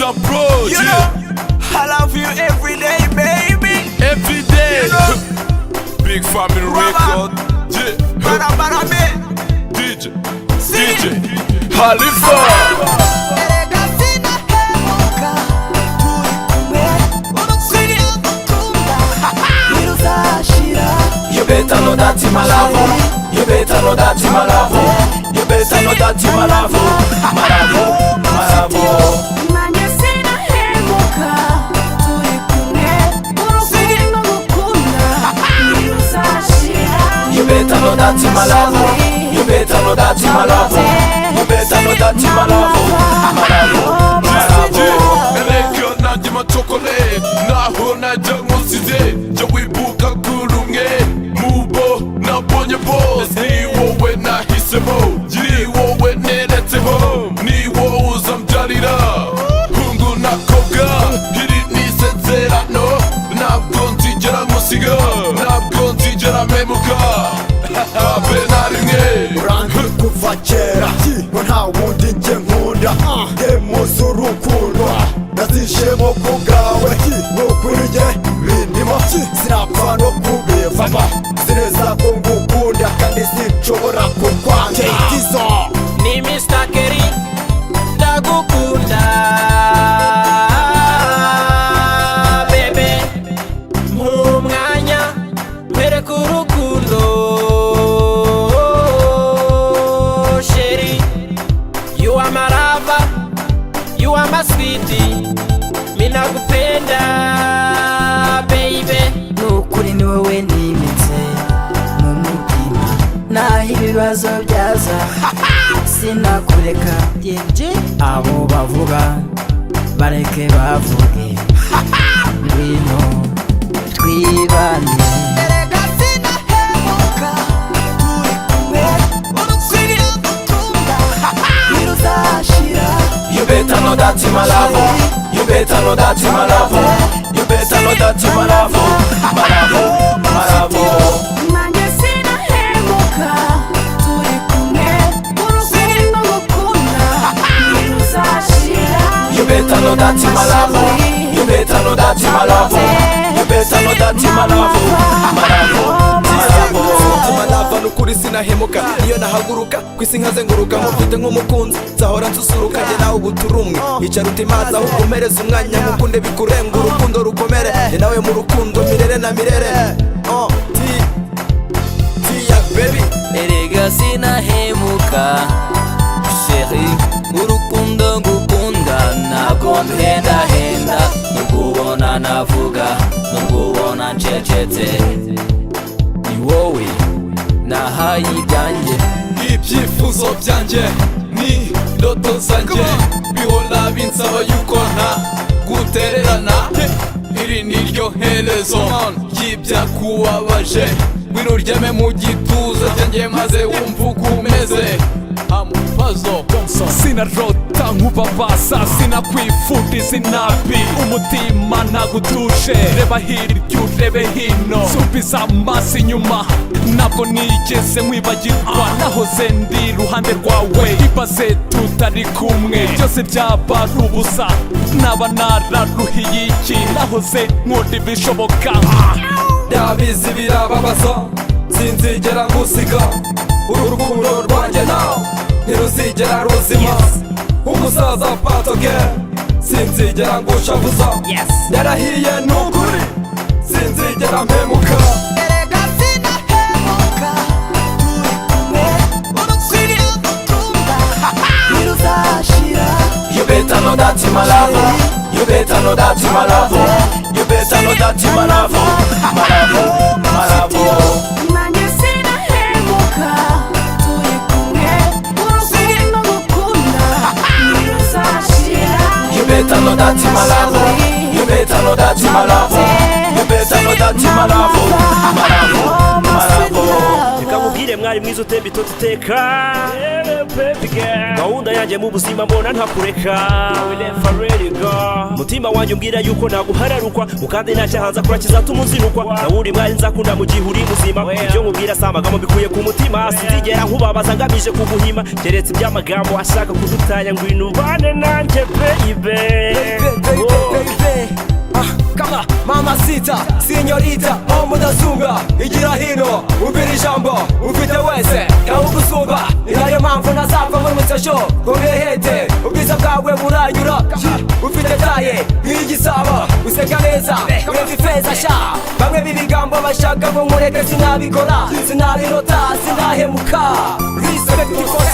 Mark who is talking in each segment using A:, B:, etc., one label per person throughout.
A: Jump Bros,
B: yeah. I love you every day, baby.
A: Every day,
B: you know?
A: Big Family Record, yeah.
B: Para me
A: DJ Khalifa.
B: You better know that you my love. You better know that you my love. You better know that you my love. You better know that you my love. You better know that you my love. You better know that you my love.
A: Nanjye ma chocolate naho najya nkusize jya wibuka kurumwe mubo nabonye boss ni wowe nahisemo ni wowe neretseho ni wowe uzambyarira hungu nakobwa iri nisezerano ntabwo nzigera musiga ntabwo nzigera memuka habe na rimwe
C: uranzi kuva kera ngo nta wundi njye nkunda ngemo z'urukundo nazishemo ku bwawe n'ukuri njye bindimo sinapfa no kubivamo sineza ko ngukunda kandi sinshobora kukwanga
B: ni Mr. Kerry ndagukunda bebe mu mwanya mpereka urukundo sheri you are my lover you are my sweetie minagupenda baby
D: nukuri ni wowe nimitse mu mutima naho ibibazo byaza sinakureka yenje abo bavuga bareke bavuge ngwino twibane
B: You better know that you my love. You better know that you my love. You better know that you my love. You better know that you my love. You better know that you my love. You better know that you my love.
E: Malava nukuri sinahemuka iyo nahaguruka kwisi nkazenguruka mufite nk'umukunzi nzahora nsusuruka njye nawe ubuturumwe icara utimaza ukomereza umwanya mukunde bikurenga urukundo rukomere njye nawe mu rukundo mirere na mirere Tia baby
F: erega sinahemuka chérie urukundo ngukunda ntabwo mpendahenda nukubona navuga nukubona ncecetse ni wowe nahaye ibyanjye
A: ibyifuzo byanjye ni ndoto zanjye bihora binsaba yuko nta gutererana iri niryo herezo ry'ibyakubabaje ngwino uryame mu gituza cyanjye maze wumva uko umeze amupazo sinarota nkubabasa sinakwifuriza inabi umutima nagutuje reba hirya urebe hino subiza amaso inyuma ntabwo nigeze nkwibagirwa nahoze ndi iruhande rwawe ibaze tutari kumwe byose byaba ari ubusa naba nararuhiye iki nahoze nkunda ibishoboka
E: ndabizi birababaza sinzigera ngusiga uru rukundo rwanjye nawe ntiruzigera ruzima umusaza patoge sinzigera ngushavuza yarahiye nukuri sinzigera mpemuka
B: You better know that you my love. You better know that you my love. You better know that you my love. You better know that you my love. You better know that you my love. You better know that you my love.
G: reka mubwire mwari mwiza utemba itoto iteka baby girl gahunda yanjye mu buzima mbona ntakureka will never let you go mutima wanjye umbwira yuko naguhararukwa mukandi ntacyahanza kura kizatuma unzinukwa nawuri mwari nzakunda mu gihe uri muzima ibyo nkubwira si amagambo mbikuye ku mutima sinzigera nkubabaza ngamije kuguhima keretse iby'amagambo ashaka kudutanya ngwino ubane nanjye baby
E: Kama mama sita, sinyorita, mudazunga igira hino, ubira ijambo, ufite wese ntawugusumba inayo mpamvu ntazapfa muri mutasho kubihete ubwiza bwawe buranyura ufite taye nk'igisabo useka neza ureva ifeza sha bamwe b'ibigambo bashaka ngo mureke sinabikora sinabirota sinahemuka respect for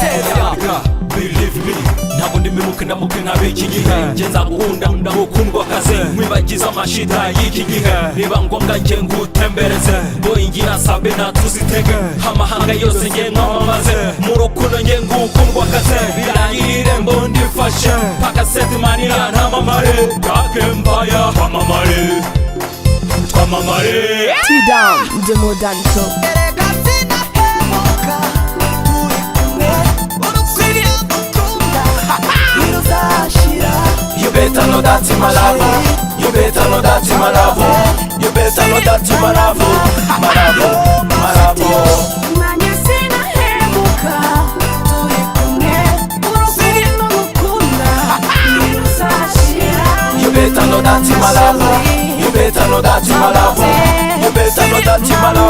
A: believe me ntabwo ndimimuke ndamuke nk'ab'iki gihe nge nzagukunda ndagukundwa kazi nkwibagiza amashita y'iki gihe niba ngombwa nge ngutembereze boyingira sabe natuzitege amahanga yose nge nkwamamaze mu rukundo nge ngukundwa kazi birangira irembo ndifashe paka setimanira ntamamare Dark Empire twamamare
H: T-Down, the modern club.
B: You better know that my love. You better know that my love. You better know that my love. My love. You better know that my love. You better know that my love. You better know that my love.